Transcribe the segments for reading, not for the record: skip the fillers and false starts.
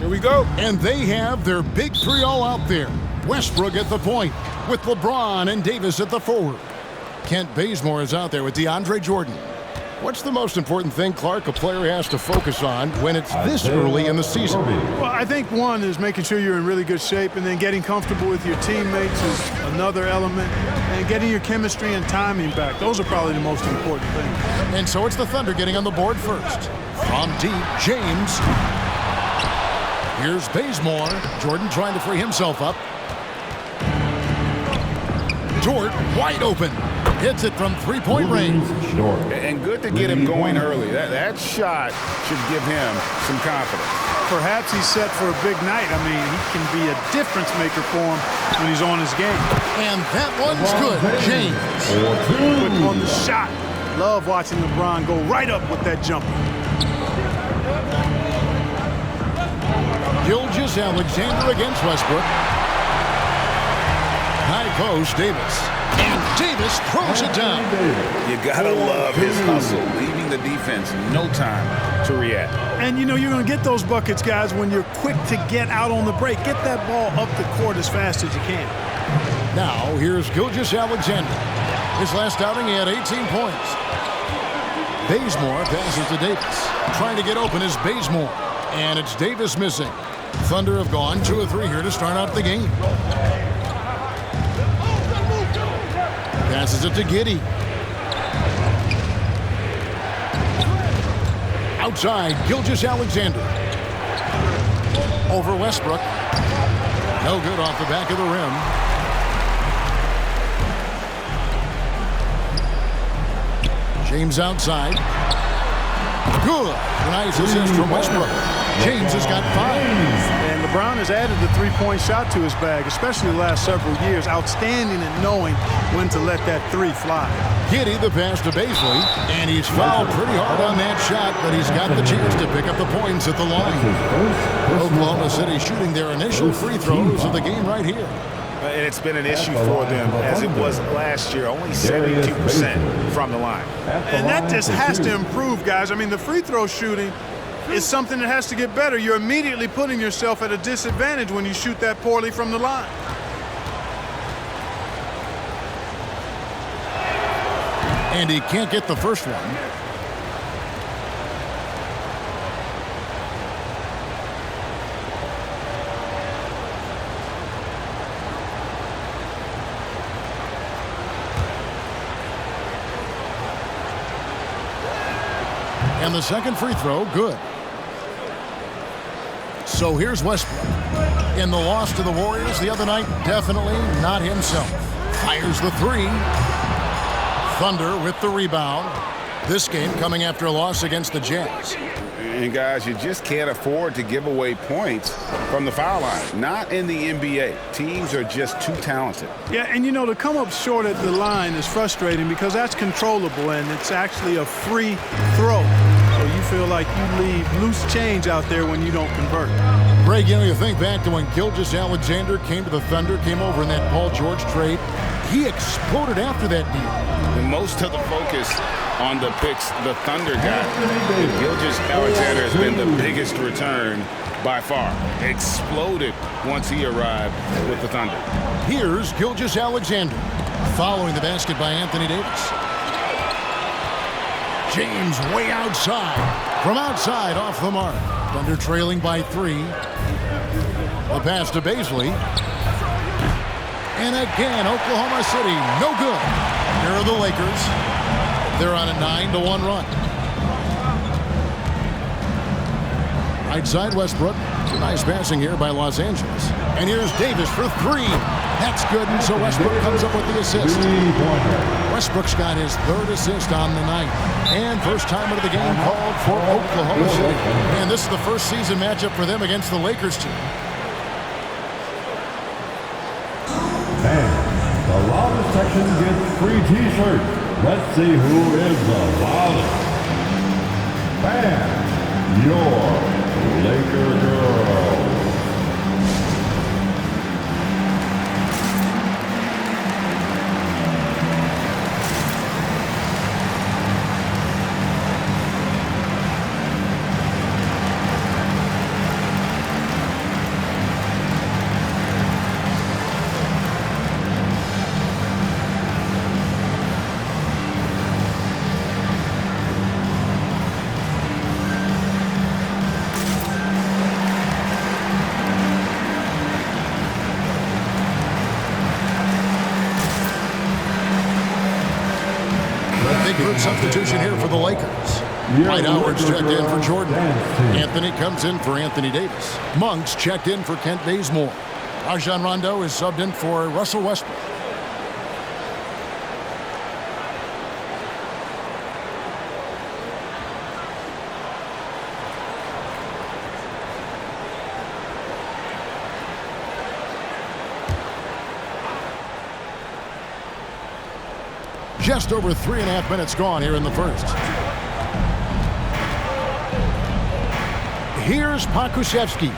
Here we go. And they have their big three all out there. Westbrook at the point with LeBron and Davis at the forward. Kent Bazemore is out there with DeAndre Jordan. What's the most important thing, Clark, a player has to focus on when it's this early in the season? Well, I think one is making sure you're in really good shape, and then getting comfortable with your teammates is another element, and getting your chemistry and timing back. Those are probably the most important things. And so it's the Thunder getting on the board first. From deep, James. Here's Bazemore. Jordan trying to free himself up. Dort wide open. Hits it from three-point range. And good to get him going early. That shot should give him some confidence. Perhaps he's set for a big night. I mean, he can be a difference maker for him when he's on his game. And that one's good. James. Quick on the shot. Love watching LeBron go right up with that jumper. Gilgeous-Alexander against Westbrook. High post, Davis. And Davis throws it down. You gotta love his hustle, leaving the defense no time to react. And you know you're going to get those buckets, guys, when you're quick to get out on the break. Get that ball up the court as fast as you can. Now, here's Gilgeous-Alexander. His last outing, he had 18 points. Bazemore passes to Davis. Trying to get open is Bazemore. And it's Davis missing. Thunder have gone 2 of 3 here to start out the game. Passes it to Giddey. Outside, Gilgeous-Alexander. Over Westbrook. No good off the back of the rim. James outside. Good. Nice assist from Westbrook. James has got 5. And LeBron has added the three-point shot to his bag, especially the last several years. Outstanding at knowing when to let that three fly. Giddey the pass to Bazley, and he's fouled pretty hard on that shot, but he's got the chance to pick up the points at the line. Oklahoma City shooting their initial free throws of the game right here. And it's been an issue for them, as it was last year, only 72% from the line. And that just has to improve, guys. I mean, the free throw shooting is something that has to get better. You're immediately putting yourself at a disadvantage when you shoot that poorly from the line. And he can't get the first one. And the second free throw, good. So here's Westbrook. In the loss to the Warriors the other night, definitely not himself. Fires the 3. Thunder with the rebound. This game coming after a loss against the Jazz. And guys, you just can't afford to give away points from the foul line. Not in the NBA. Teams are just too talented. Yeah, and you know, to come up short at the line is frustrating because that's controllable and it's actually a free throw. So you feel like you leave loose change out there when you don't convert. Greg, you know, you think back to when Gilgeous-Alexander came to the Thunder, came over in that Paul George trade. He exploded after that deal. And most of the focus on the picks the Thunder got. Gilgeous-Alexander has been the biggest return by far. Exploded once he arrived with the Thunder. Here's Gilgeous-Alexander following the basket by Anthony Davis. James way outside. From outside off the mark. Thunder trailing by 3. The pass to Bazley. And again, Oklahoma City, no good. Here are the Lakers. They're on a 9-1 run. Right side, Westbrook. It's a nice passing here by Los Angeles. And here's Davis for 3. That's good, and so Westbrook comes up with the assist. Westbrook's got his 3rd assist on the night. And first time of the game called for Oklahoma City. And this is the first season matchup for them against the Lakers team. And the loudest section gets free t-shirts. Let's see who is the loudest. Bam! Your Laker girl. third substitution here for the Lakers. Dwight Howard's checked in for Jordan. Anthony comes in for Anthony Davis. Monk's checked in for Kent Bazemore. Rajon Rondo is subbed in for Russell Westbrook. Just over 3.5 minutes gone here in the first. Here's Pokusevski.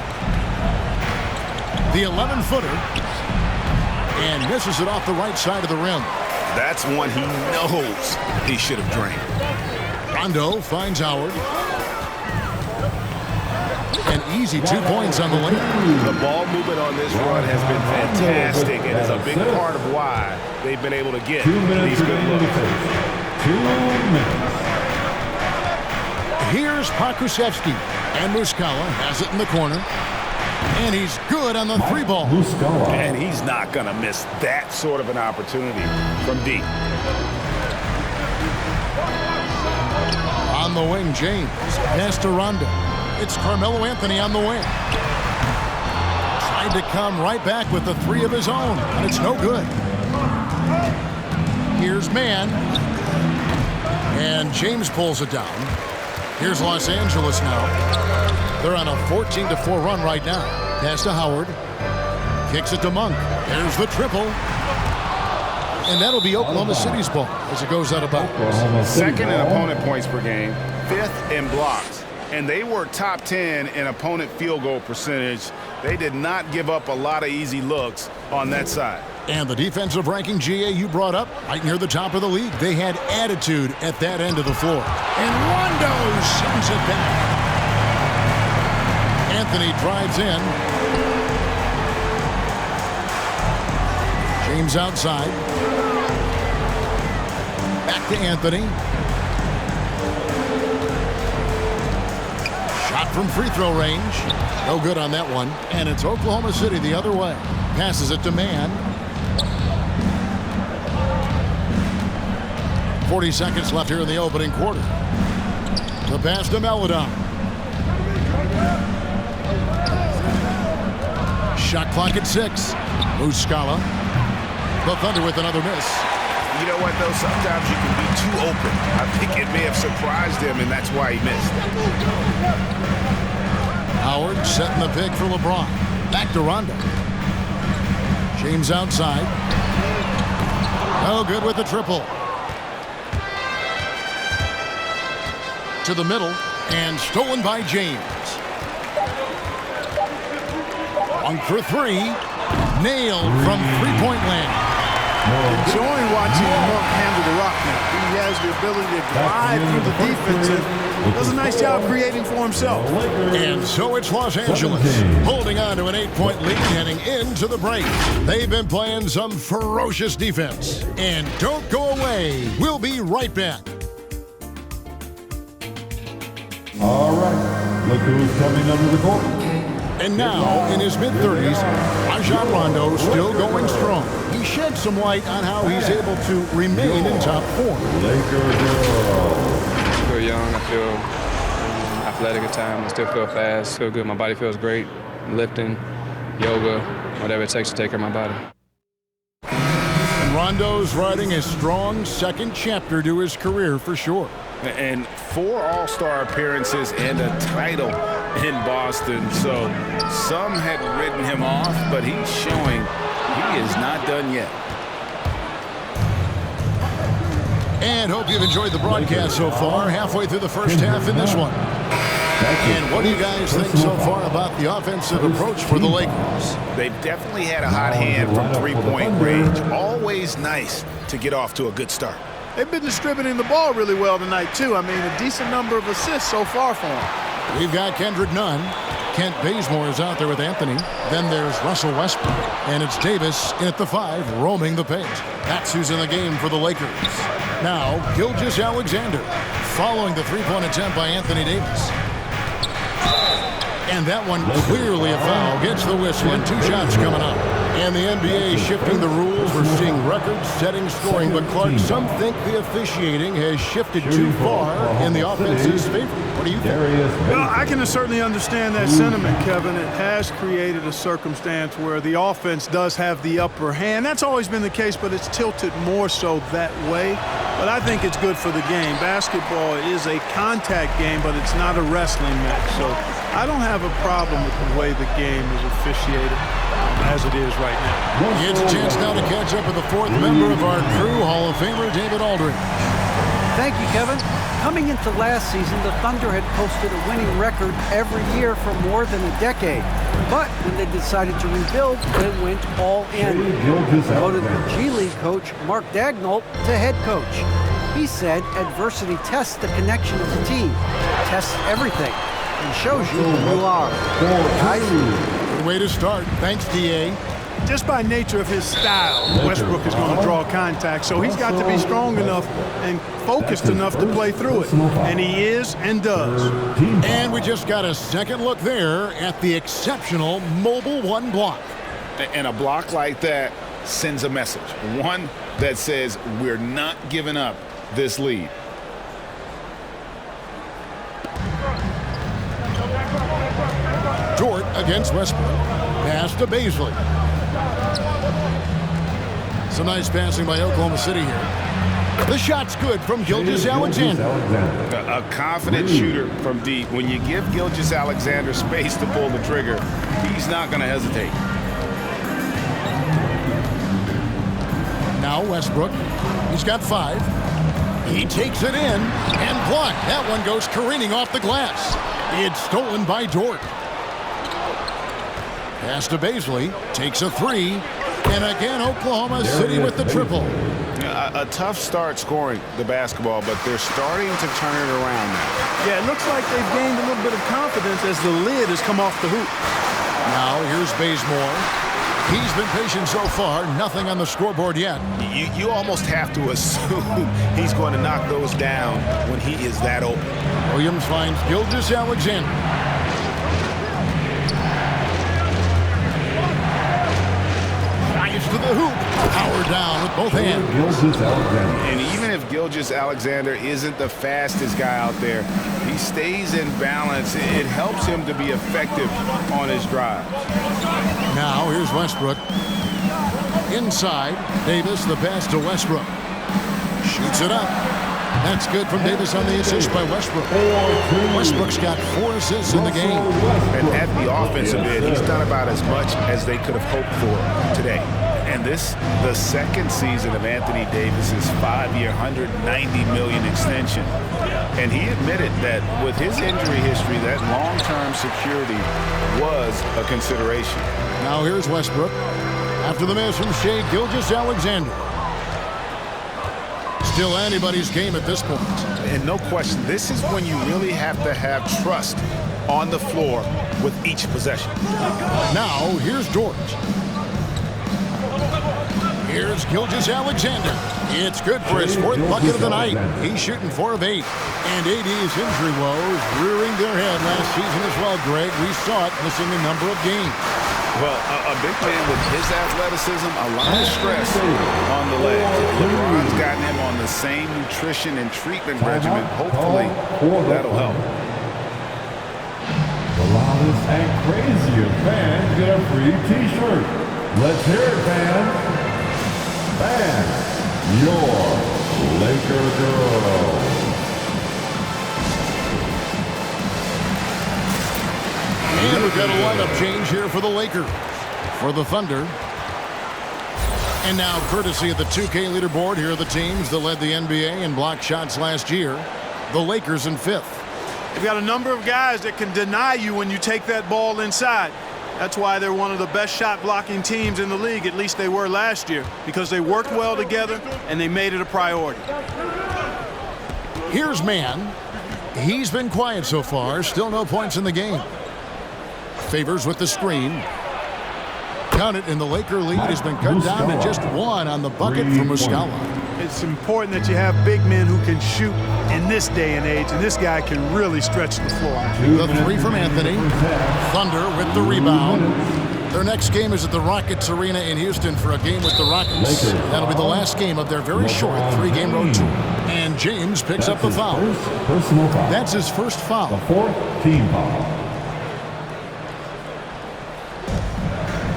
The 11-footer. And misses it off the right side of the rim. That's one he knows he should have drained. Rondo finds Howard. An easy 2 points on the lane. The ball movement on this run has been fantastic and is a big part of why they've been able to get these good looks. 2 minutes. Here's Pokusevski. And Muscala has it in the corner. And he's good on the 3 ball. And he's not going to miss that sort of an opportunity from deep. On the wing, James. Pass to Rondo. It's Carmelo Anthony on the wing. Tried to come right back with the 3 of his own, and it's no good. Here's Mann. And James pulls it down. Here's Los Angeles now. They're on a 14-4 run right now. Pass to Howard. Kicks it to Monk. There's the triple. And that'll be Oklahoma City's ball as it goes out of bounds. Second in opponent points per game, 5th in blocks. And they were top 10 in opponent field goal percentage. They did not give up a lot of easy looks on that side. And the defensive ranking, GA, you brought up right near the top of the league. They had attitude at that end of the floor. And Rondo sends it back. Anthony drives in. James outside. Back to Anthony. Shot from free throw range. No good on that one. And it's Oklahoma City the other way. Passes it to Mann. 40 seconds left here in the opening quarter. The pass to Melodon. Shot clock at 6. Muscala. The Thunder with another miss. You know what, though? Sometimes you can be too open. I think it may have surprised him, and that's why he missed. Howard setting the pick for LeBron. Back to Rondo. James outside. No good with the triple. To the middle, and stolen by James. One for 3. Nailed from three-point land. Enjoying watching Monk handle the rock now. He has the ability to glide through the defense and does a nice job creating for himself. And so it's Los Angeles holding on to an 8-point lead heading into the break. They've been playing some ferocious defense. And don't go away. We'll be right back. All right, look who's coming under the court. And now, in his mid-30s, Rajon Rondo still going strong. He shed some light on how he's able to remain in top form. I feel young, I feel athletic at times, I still feel fast, feel good, my body feels great. Lifting, yoga, whatever it takes to take care of my body. And Rondo's writing a strong second chapter to his career for sure. And 4 All-Star appearances and a title in Boston. So some had written him off, but he's showing he is not done yet. And hope you've enjoyed the broadcast so far. Halfway through the first half in this one. And what do you guys think so far about the offensive approach for the Lakers? They've definitely had a hot hand from three-point range. Always nice to get off to a good start. They've been distributing the ball really well tonight, too. I mean, a decent number of assists so far for them. We've got Kendrick Nunn. Kent Bazemore is out there with Anthony. Then there's Russell Westbrook. And it's Davis in at the 5, roaming the paint. That's who's in the game for the Lakers. Now, Gilgeous-Alexander, following the three-point attempt by Anthony Davis. And that one clearly a foul. Gets the whistle, and 2 shots coming up. And the NBA shifting the rules. We're seeing record-setting scoring, but Clark, some think the officiating has shifted too far in the offense's favor. What do you think? Well, I can certainly understand that sentiment, Kevin. It has created a circumstance where the offense does have the upper hand. That's always been the case, but it's tilted more so that way. But I think it's good for the game. Basketball is a contact game, but it's not a wrestling match. So I don't have a problem with the way the game is officiated as it is right now. He gets a chance now to catch up with the fourth member of our crew, Hall of Famer David Aldridge. Thank you, Kevin. Coming into last season, the Thunder had posted a winning record every year for more than a decade. But when they decided to rebuild, they went all in. Promoted the G League coach, Mark Dagnall, to head coach. He said adversity tests the connection of the team, tests everything, and shows you who you are. Guys, good way to start. Thanks, D.A. Just by nature of his style, Westbrook is going to draw contact, so he's got to be strong enough and focused enough to play through it, and he is and does. And we just got a second look there at the exceptional Mobile One block. And a block like that sends a message, one that says we're not giving up this lead. Dort against Westbrook. Pass to Baisley. Some nice passing by Oklahoma City here. The shot's good from Gilgeous-Alexander. A confident shooter from deep. When you give Gilgeous-Alexander space to pull the trigger, he's not going to hesitate. Now Westbrook. He's got 5. He takes it in and blocked. That one goes careening off the glass. It's stolen by Dort. Pass to Baisley. Takes a 3. And again, Oklahoma City with the triple. A tough start scoring the basketball, but they're starting to turn it around now. Yeah, it looks like they've gained a little bit of confidence as the lid has come off the hoop. Now here's Bazemore. He's been patient so far. Nothing on the scoreboard yet. You almost have to assume he's going to knock those down when he is that open. Williams finds Gilgeous-Alexander. To the hoop. Power down with both hands. And even if Gilgeous-Alexander isn't the fastest guy out there, he stays in balance. It helps him to be effective on his drive. Now here's Westbrook. Inside, Davis, the pass to Westbrook. Shoots it up. That's good from Davis on the assist by Westbrook. Westbrook's got 4 assists in the game. And at the offensive end, he's done about as much as they could have hoped for today. And this, the second season of Anthony Davis's 5-year, $190 million extension. And he admitted that with his injury history, that long-term security was a consideration. Now here's Westbrook. After the miss from Shai Gilgeous-Alexander. Still anybody's game at this point. And no question, this is when you really have to have trust on the floor with each possession. Now here's Dort. Here's Gilgeous-Alexander. It's good for his 4th bucket of the night. He's shooting 4 of 8. And AD's injury woes rearing their head last season as well, Greg. We saw it missing a number of games. Well, a big man with his athleticism, a lot of stress on the legs. LeBron's gotten him on the same nutrition and treatment regimen. Hopefully, that'll help. The loudest and craziest fans get a free T-shirt. Let's hear it, fans. Fans, your Laker girl. And we've got a lineup change here for the Lakers. For the Thunder. And now, courtesy of the 2K leaderboard, here are the teams that led the NBA in block shots last year. The Lakers in 5th. You've got a number of guys that can deny you when you take that ball inside. That's why they're one of the best shot blocking teams in the league, at least they were last year, because they worked well together and they made it a priority. Here's Mann. He's been quiet so far, still no points in the game. Favors with the screen. Count it, and the Laker lead has been cut down to just 1 on the bucket from Muscala. It's important that you have big men who can shoot in this day and age, and this guy can really stretch the floor. The 3 from Anthony. Thunder with the rebound. Their next game is at the Rockets Arena in Houston for a game with the Rockets. That'll be the last game of their very short 3-game road tour. And James picks up the foul. Personal foul. That's his first foul. The 4th team foul.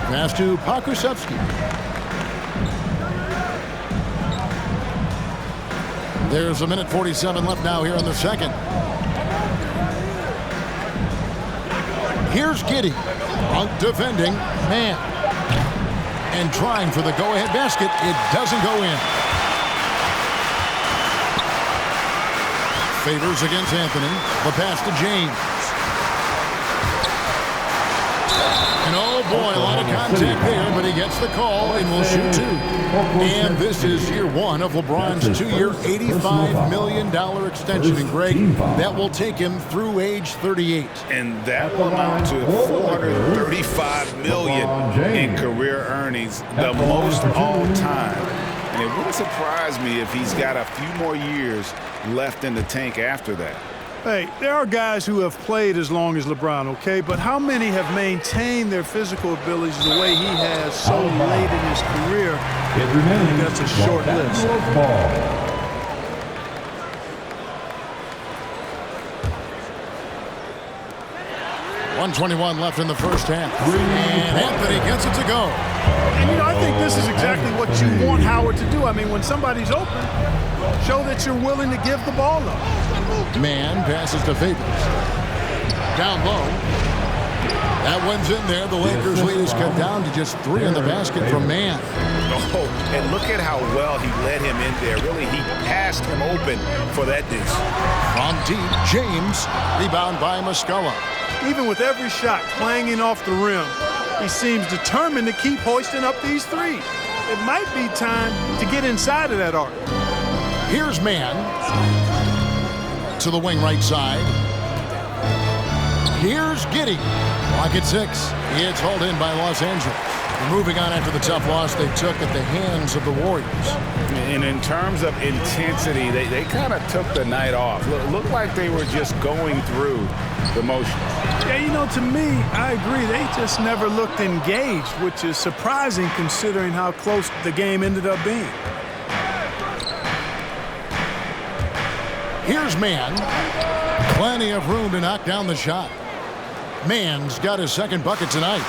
Pass to Pokusevski. There's a minute 47 left now here in the second. Here's Giddey. Defending man. And trying for the go-ahead basket. It doesn't go in. Favors against Anthony. The pass to James. And oh boy, a lot of contact there, but he gets the call and will shoot 2. And this is year 1 of LeBron's 2-year, $85 million extension. And Greg, that will take him through age 38. And that will amount to $435 million in career earnings, the most all time. And it wouldn't surprise me if he's got a few more years left in the tank after that. Hey, there are guys who have played as long as LeBron, okay? But how many have maintained their physical abilities the way he has so late in his career? It remains. That's a short list. 1:21 left in the first half. And Anthony gets it to go. And, you know, I think this is exactly what you want Howard to do. I mean, when somebody's open, show that you're willing to give the ball up. Man passes to Favors. Down low. That one's in there. The Lakers lead is cut down to just 3 in the basket from Man. Oh, and look at how well he led him in there. Really, he passed him open for that deuce. From deep, James. Rebound by Muscala. Even with every shot clanging off the rim, he seems determined to keep hoisting up these threes. It might be time to get inside of that arc. Here's Man. To the wing right side. Here's Giddey. Clock at 6. It's hauled in by Los Angeles. Moving on after the tough loss they took at the hands of the Warriors. And in terms of intensity, they kind of took the night off. Looked like they were just going through the motions. Yeah, you know, to me, I agree. They just never looked engaged, which is surprising considering how close the game ended up being. Here's Man. Plenty of room to knock down the shot. Man's got his second bucket tonight.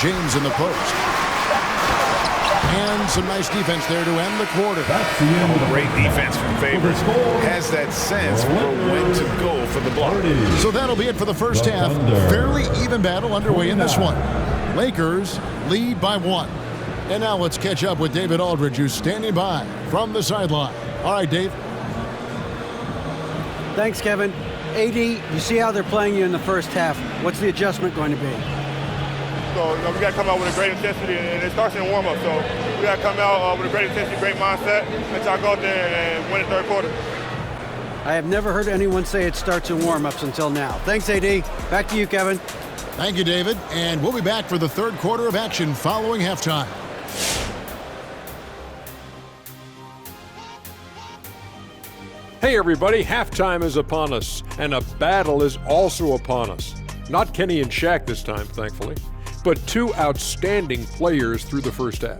James in the post. And some nice defense there to end the quarter. That's the end of the Great defense from Favors. Has that sense for when to go for the block. So that'll be it for the first half. Fairly even battle underway in this one. Lakers lead by 1. And now let's catch up with David Aldridge, who's standing by from the sideline. All right, Dave. Thanks, Kevin. AD, you see how they're playing you in the first half. What's the adjustment going to be? So we got to come out with a great intensity, and it starts in warm-up. So we got to come out with a great intensity, great mindset, and try to go out there and win the third quarter. I have never heard anyone say it starts in warm-ups until now. Thanks, AD. Back to you, Kevin. Thank you, David. And we'll be back for the third quarter of action following halftime. Hey everybody, halftime is upon us, and a battle is also upon us. Not Kenny and Shaq this time, thankfully, but 2 outstanding players through the first half.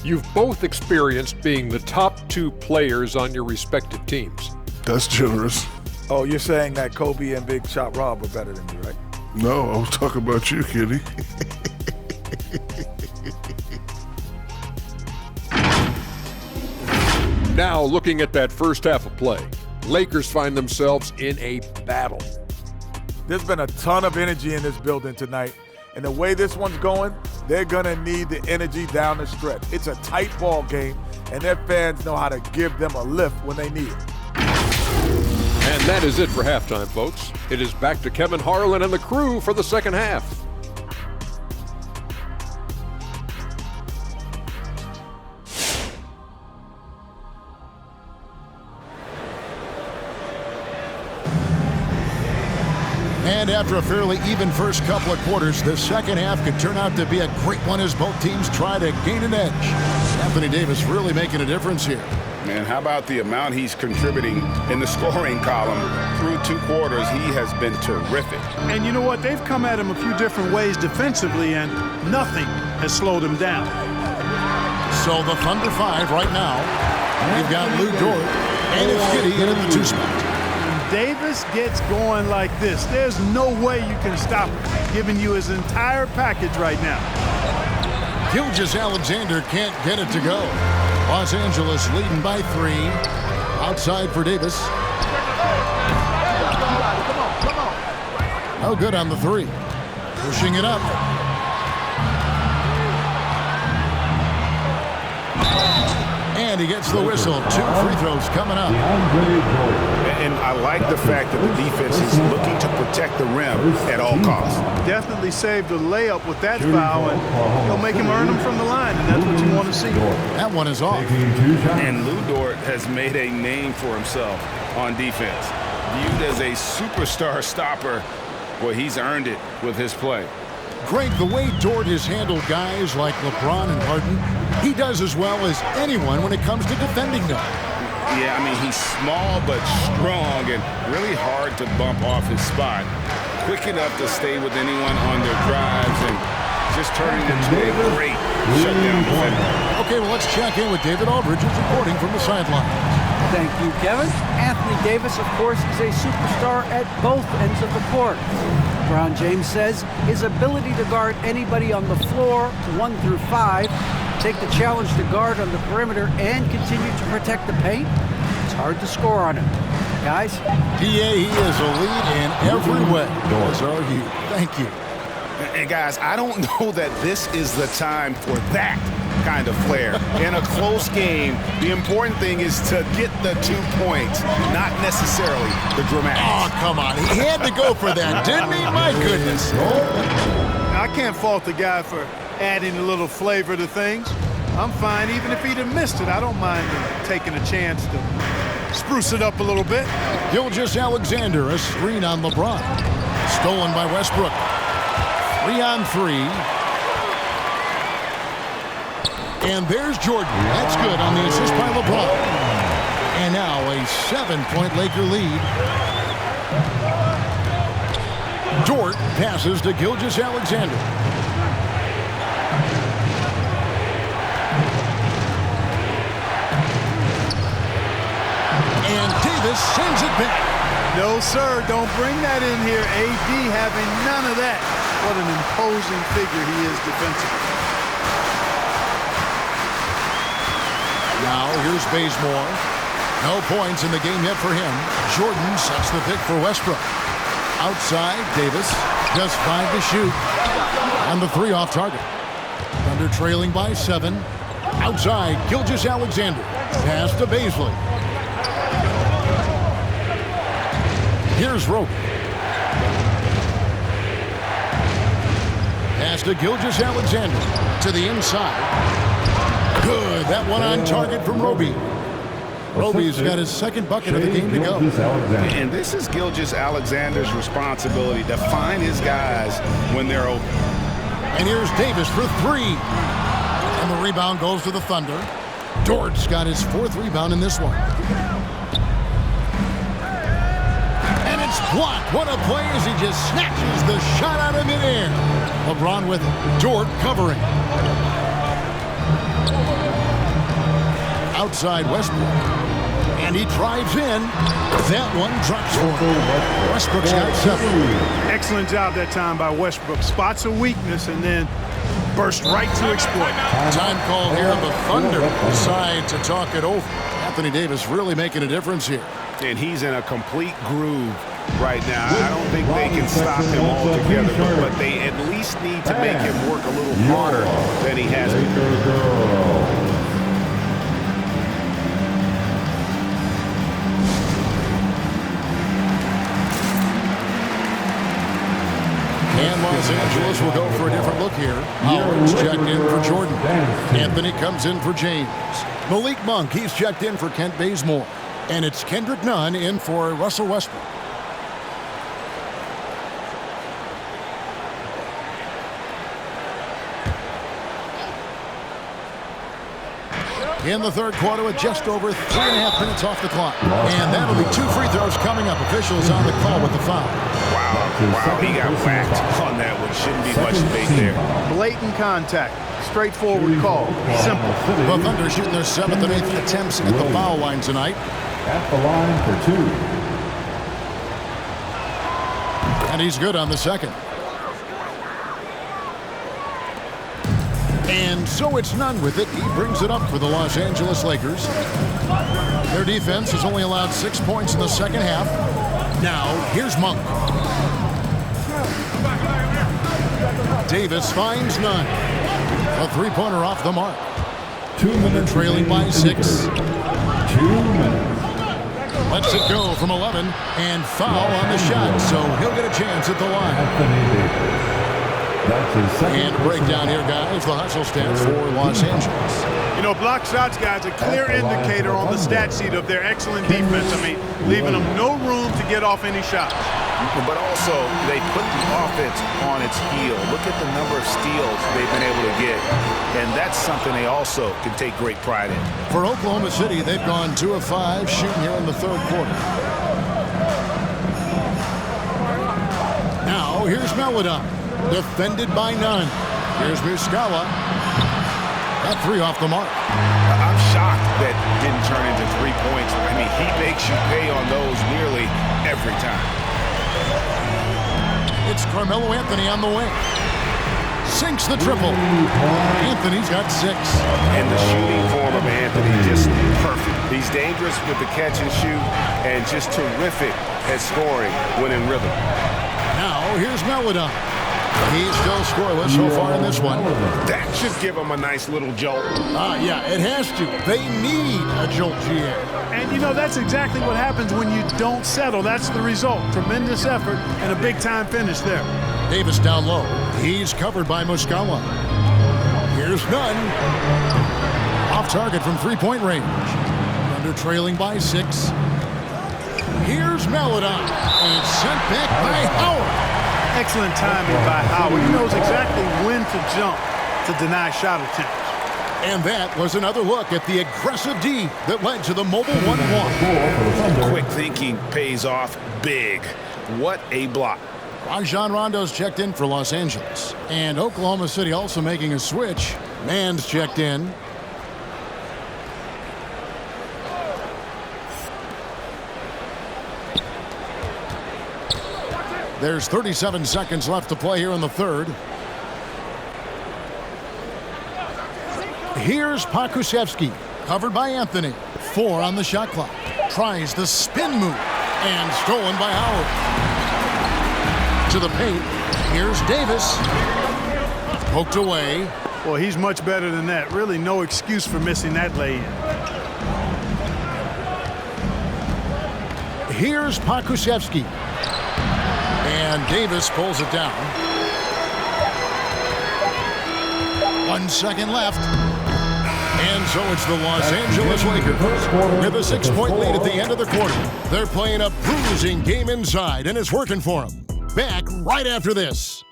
You've both experienced being the top 2 players on your respective teams. That's generous. Oh, you're saying that Kobe and Big Shot Rob are better than you, right? No, I was talking about you, Kitty. Now, looking at that first half of play, Lakers find themselves in a battle. There's been a ton of energy in this building tonight, and the way this one's going, they're going to need the energy down the stretch. It's a tight ball game, and their fans know how to give them a lift when they need it. And that is it for halftime, folks. It is back to Kevin Harlan and the crew for the second half. And after a fairly even first couple of quarters, the second half could turn out to be a great one as both teams try to gain an edge. Anthony Davis really making a difference here. Man, how about the amount he's contributing in the scoring column through 2 quarters? He has been terrific. And you know what? They've come at him a few different ways defensively, and nothing has slowed him down. So the Thunder 5 right now. We've got Lou Dort and it's Giddey in the 2 spot. Davis gets going like this. There's no way you can stop him, giving you his entire package right now. Gilgeous-Alexander can't get it to go. Los Angeles leading by 3. Outside for Davis. Oh, good on the 3. Pushing it up. And he gets the whistle. 2 free throws coming up. And I like the fact that the defense is looking to protect the rim at all costs. Definitely saved a layup with that foul, and he'll make him earn them from the line, and that's what you want to see. That one is off. And Lou Dort has made a name for himself on defense. Viewed as a superstar stopper, boy, he's earned it with his play. Greg, the way Dort has handled guys like LeBron and Harden, he does as well as anyone when it comes to defending them. Yeah, I mean, he's small but strong and really hard to bump off his spot. Quick enough to stay with anyone on their drives and just turning into a great shutdown defender. Okay, well, let's check in with David Aldridge, who's reporting from the sideline. Thank you, Kevin. Anthony Davis, of course, is a superstar at both ends of the court. LeBron James says his ability to guard anybody on the floor, 1 through 5, take the challenge to guard on the perimeter, and continue to protect the paint, it's hard to score on him. Guys? He is a lead in every way. As are you. Thank you. And guys, I don't know that this is the time for that kind of flair. In a close game, the important thing is to get the 2 points, not necessarily the dramatics. Oh, come on. He had to go for that, didn't he? My goodness. I can't fault the guy for adding a little flavor to things. I'm fine even if he'd have missed it. I don't mind him taking a chance to spruce it up a little bit. Gilgeous-Alexander, a screen on LeBron. Stolen by Westbrook. 3 on 3. And there's Jordan. That's good on the assist by LeBron. And now a 7-point Laker lead. Dort passes to Gilgeous-Alexander. And Davis sends it back. No, sir, don't bring that in here. AD having none of that. What an imposing figure he is defensively. Now here's Bazemore. No points in the game yet for him. Jordan sets the pick for Westbrook. Outside, Davis. Just 5 to shoot. And the 3 off target. Thunder trailing by 7. Outside, Gilgeous-Alexander. Pass to Bazley. Here's Roby. Pass to Gilgeous-Alexander. To the inside. Good. That one on target from Roby. Roby's got his 2nd bucket of the game to go. And this is Gilgeous-Alexander's responsibility to find his guys when they're open. And here's Davis for 3. And the rebound goes to the Thunder. Dort's got his 4th rebound in this one. And it's blocked. What a play as he just snatches the shot out of midair. LeBron with it. Dort covering. Outside Westbrook. And he drives in. That one drops for him. Westbrook's got 7. Excellent job that time by Westbrook. Spots a weakness and then burst right to exploit. Time call here. The Thunder decide to talk it over. Anthony Davis really making a difference here. And he's in a complete groove right now. I don't think they can stop him altogether, but they at least need to make him work a little harder than he has been. And Los Angeles will go for a different look here. Howard's checked in for Jordan. Anthony comes in for James. Malik Monk, he's checked in for Kent Bazemore. And it's Kendrick Nunn in for Russell Westbrook. in the third quarter with just over 3.5 minutes off the clock. And that'll be 2 free throws coming up. Officials on the call with the foul. Wow, he got whacked on that one. Shouldn't be much debate there. Blatant contact. Straightforward call. Simple. The Thunder shooting their 7th and 8th attempts at the foul line tonight. At the line for 2. And he's good on the second. And so it's none with it. He brings it up for the Los Angeles Lakers. Their defense has only allowed 6 points in the second half. Now, here's Monk. Davis finds none. A three-pointer off the mark. 2 minutes. Trailing by 6. 2 minutes. Lets it go from 11 and foul on the shot, so he'll get a chance at the line. That's his second. And a breakdown here, guys. The hustle stats for Los Angeles. You know, block shots, guys, a clear indicator on the stat sheet of their excellent defense. I mean, leaving them no room to get off any shots. But also, they put the offense on its heel. Look at the number of steals they've been able to get. And that's something they also can take great pride in. For Oklahoma City, they've gone 2 of 5 shooting here in the third quarter. Now, here's Melodon. Defended by none. Here's Muscala. That 3 off the mark. I'm shocked that didn't turn into 3 points. I mean, he makes you pay on those nearly every time. It's Carmelo Anthony on the wing. Sinks the triple. Anthony's got 6. And the shooting form of Anthony just perfect. He's dangerous with the catch and shoot and just terrific at scoring when in rhythm. Now, here's Melodon. He's still scoreless so far in this one. That should give him a nice little jolt. Yeah, it has to. They need a jolt, GA. And, you know, that's exactly what happens when you don't settle. That's the result. Tremendous effort and a big-time finish there. Davis down low. He's covered by Muscala. Here's Nunn. Off target from three-point range. Under trailing by 6. Here's Melodon. And sent back by Howard. Excellent timing by Howard. He knows exactly when to jump to deny shot attempts. And that was another look at the aggressive D that led to the mobile 1-1. Quick thinking pays off big. What a block. Rajon Rondo's checked in for Los Angeles. And Oklahoma City also making a switch. Mann's checked in. There's 37 seconds left to play here in the third. Here's Pokusevski, covered by Anthony. 4 on the shot clock. Tries the spin move, and stolen by Howard. To the paint, here's Davis. Poked away. Well, he's much better than that. Really no excuse for missing that lay-in. Here's Pokusevski. And Davis pulls it down. 1 second left. And so it's the Los Angeles Lakers with a 6-point lead at the end of the quarter. They're playing a bruising game inside, and it's working for them. Back right after this.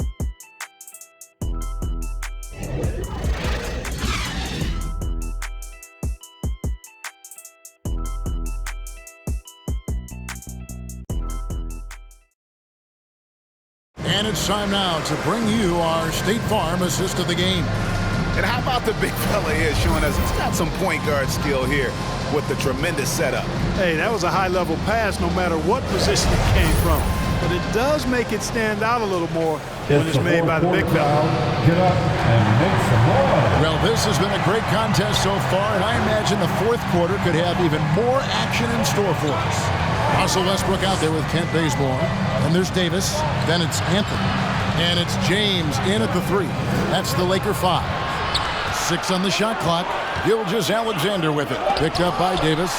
And it's time now to bring you our State Farm assist of the game. And how about the big fella here showing us he's got some point guard skill here with the tremendous setup. Hey, that was a high-level pass no matter what position it came from. But it does make it stand out a little more when it's made by the big fella. Get up and make some noise. Well, this has been a great contest so far, and I imagine the fourth quarter could have even more action in store for us. Russell Westbrook out there with Kent Bazemore. And there's Davis. Then it's Anthony. And it's James in at the 3. That's the Laker 5. 6 on the shot clock. Gilgeous-Alexander with it. Picked up by Davis.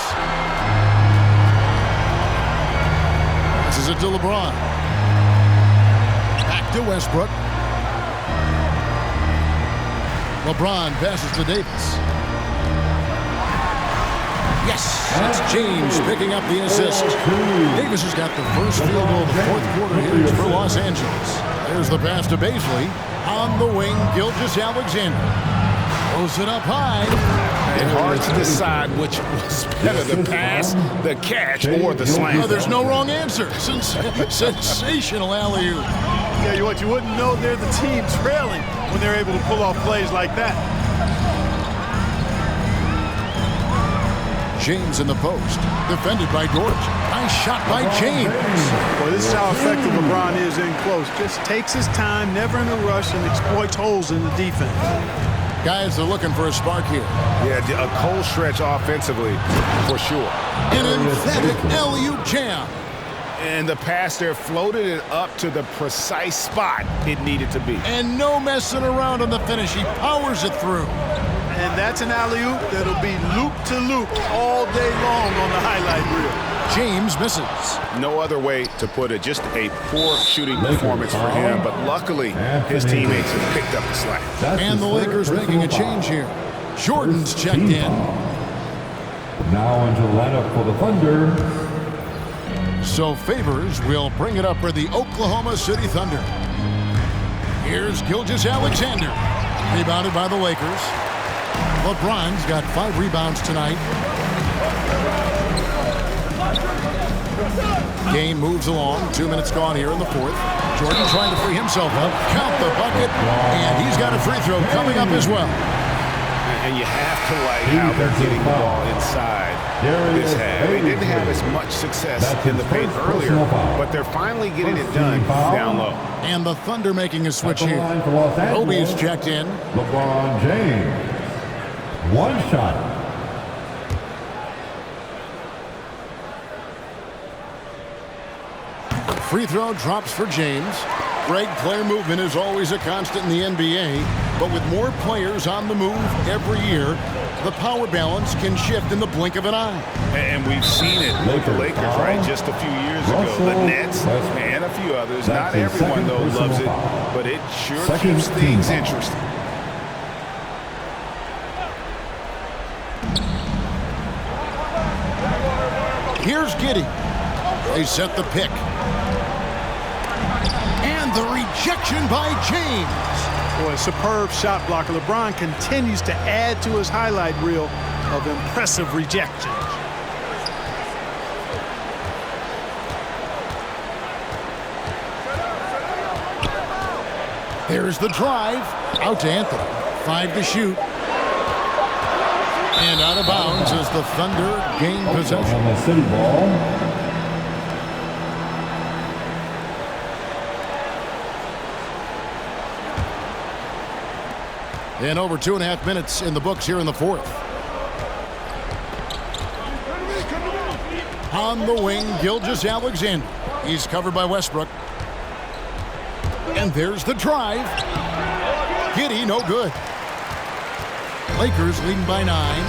Passes it to LeBron. Back to Westbrook. LeBron passes to Davis. Yes, that's James picking up the assist. Davis has got the first field goal of the fourth quarter here for Los Angeles. There's the pass to Bazley. On the wing, Gilgeous-Alexander. Throws it up high. And hard to decide which was better, the pass, the catch, or the slam. Oh, there's no wrong answer. Sensational alley-oop. Yeah, you wouldn't know they're the team trailing when they're able to pull off plays like that. James in the post. Defended by George. Nice shot by James. Boy, this is how effective LeBron is in close. Just takes his time, never in a rush, and exploits holes in the defense. Guys are looking for a spark here. Yeah, a cold stretch offensively, for sure. An emphatic alley-oop jam. And the pass there floated it up to the precise spot it needed to be. And no messing around on the finish. He powers it through. And that's an alley-oop that'll be loop-to-loop all day long on the highlight reel. James misses. No other way to put it. Just a poor shooting performance for him. But luckily, his teammates have picked up the slack. And the Lakers making a change here. Jordan's checked in. Now into the lineup for the Thunder. So Favors will bring it up for the Oklahoma City Thunder. Here's Gilgeous-Alexander. Rebounded by the Lakers. LeBron's got 5 rebounds tonight. Game moves along. 2 minutes gone here in the fourth. Jordan trying to free himself up. Count the bucket. And he's got a free throw coming up as well. And you have to like how they're getting the ball inside this half. They didn't have as much success in the paint earlier, but they're finally getting it done down low. And the Thunder making a switch here. Kobe's checked in. LeBron James. One shot. Free throw drops for James. Greg, player movement is always a constant in the NBA, but with more players on the move every year, the power balance can shift in the blink of an eye. And we've seen it with the Lakers, right, just a few years ago. The Nets and a few others. Not everyone, though, loves it, but it sure keeps things interesting. Here's Giddey. They set the pick. And the rejection by James. Boy, superb shot blocker. LeBron continues to add to his highlight reel of impressive rejections. There's the drive. Out to Anthony. 5 to shoot. And out of bounds as the Thunder gain possession. On the city ball. And over 2.5 minutes in the books here in the fourth. On the wing, Gilgeous-Alexander. He's covered by Westbrook. And there's the drive. Giddey, no good. Lakers leading by 9.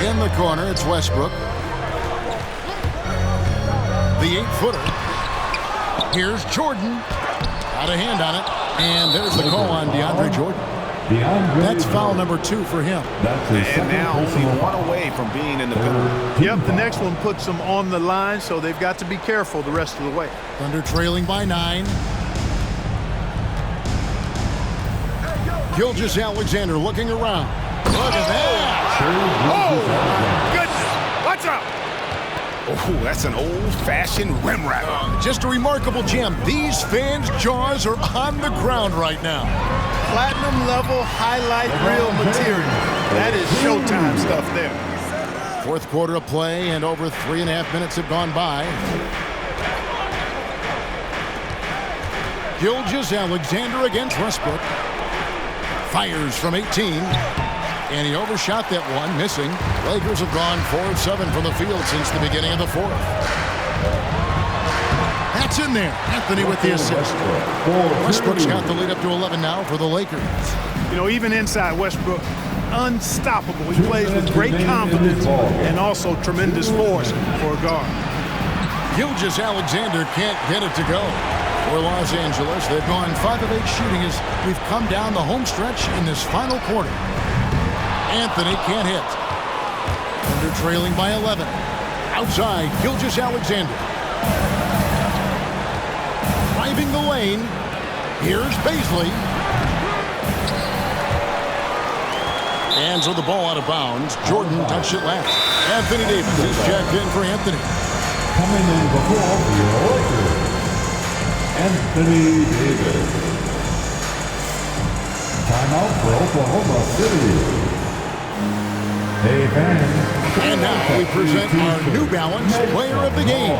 In the corner, it's Westbrook. The 8-footer. Here's Jordan. Out of hand on it. And there's the call on DeAndre Jordan. That's foul number 2 for him. And now only one away from being in the penalty. Yep, the next one puts them on the line, so they've got to be careful the rest of the way. Thunder trailing by 9. Gilgeous-Alexander looking around. Look at that. Oh, goodness. Watch out. Oh, that's an old-fashioned rim wrapper. Just a remarkable jam. These fans' jaws are on the ground right now. Platinum level highlight reel material. That is Showtime stuff there. Fourth quarter of play, and over 3.5 minutes have gone by. Gilgeous-Alexander against Westbrook. Fires from 18. And he overshot that one, missing. Lakers have gone 4 of 7 from the field since the beginning of the fourth. That's in there. Anthony with the assist. Westbrook's got the lead up to 11 now for the Lakers. You know, even inside Westbrook, unstoppable. He plays with great confidence and also tremendous force for a guard. Gilgeous-Alexander can't get it to go. For Los Angeles, they've gone 5 of 8 shooting as we've come down the home stretch in this final quarter. Anthony can't hit. Thunder trailing by 11. Outside, Gilgeous-Alexander. Driving the lane. Here's Baisley. Hands on the ball out of bounds. Jordan touched it last. Anthony Davis is jacked in for Anthony. Coming in before the Lakers, Anthony Davis. Timeout for Oklahoma City. Hey, fans. And now we present our New Balance Player of the Game,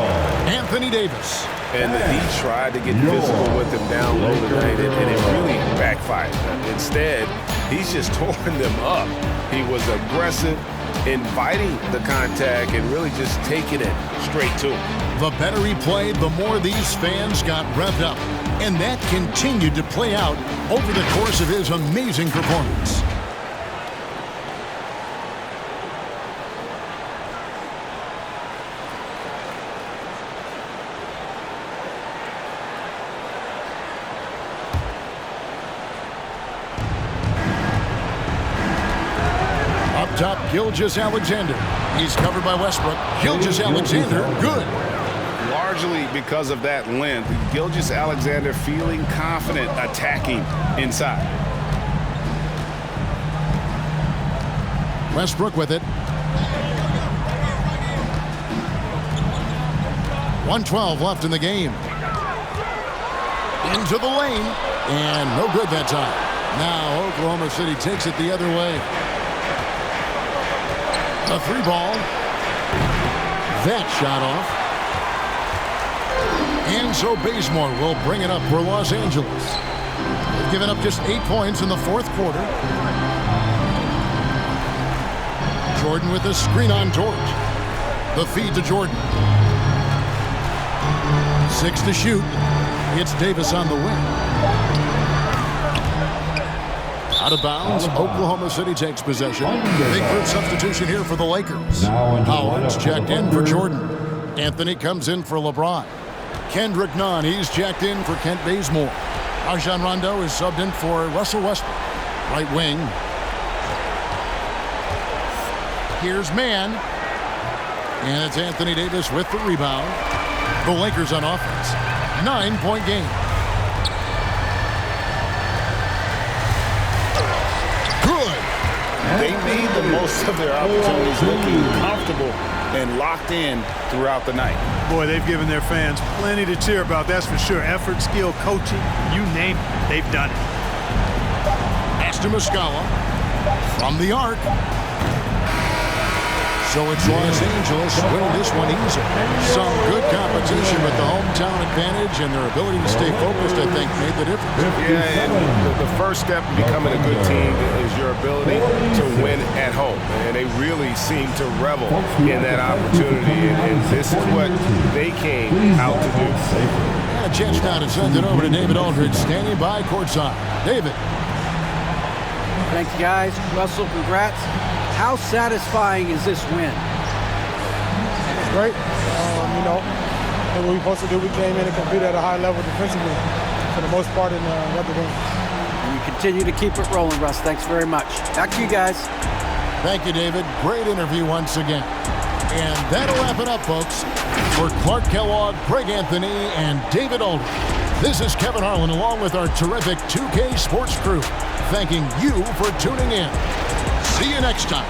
Anthony Davis. And he tried to get physical with him down low tonight, and it really backfired. Instead, he's just torn them up. He was aggressive, inviting the contact, and really just taking it straight to him. The better he played, the more these fans got revved up. And that continued to play out over the course of his amazing performance. Top, Gilgeous-Alexander. He's covered by Westbrook. Gilgeous-Alexander, good. Largely because of that length, Gilgeous-Alexander feeling confident attacking inside. Westbrook with it. 1:12 left in the game. Into the lane. And no good that time. Now Oklahoma City takes it the other way. A 3-ball. That shot off. And so Bazemore will bring it up for Los Angeles. They've given up just 8 points in the fourth quarter. Jordan with a screen on George. The feed to Jordan. 6 to shoot. It's Davis on the wing. Out of bounds, Oklahoma City takes possession. Big group substitution here for the Lakers. Howard's checked in for Jordan. Anthony comes in for LeBron. Kendrick Nunn, he's checked in for Kent Bazemore. Rajon Rondo is subbed in for Russell Westbrook. Right wing. Here's Mann. And it's Anthony Davis with the rebound. The Lakers on offense. 9-point game. They made the most of their opportunities, looking comfortable and locked in throughout the night. Boy, they've given their fans plenty to cheer about, that's for sure. Effort, skill, coaching, you name it, they've done it. Ashton Muscala from the arc. So it's Los Angeles winning this one easy. Some good competition with the hometown advantage and their ability to stay focused, I think, made the difference. Yeah, and the first step in becoming a good team is your ability to win at home. And they really seem to revel in that opportunity. And this is what they came out to do. And a chance now to send it over to David Aldridge, standing by courtside. David. Thank you, guys. Russell, congrats. How satisfying is this win? Great. You know, what we were supposed to do, we came in and competed at a high level defensively for the most part and got the win. And you continue to keep it rolling, Russ. Thanks very much. Back to you guys. Thank you, David. Great interview once again. And that'll wrap it up, folks. For Clark Kellogg, Greg Anthony, and David Aldridge, this is Kevin Harlan along with our terrific 2K Sports crew, thanking you for tuning in. See you next time.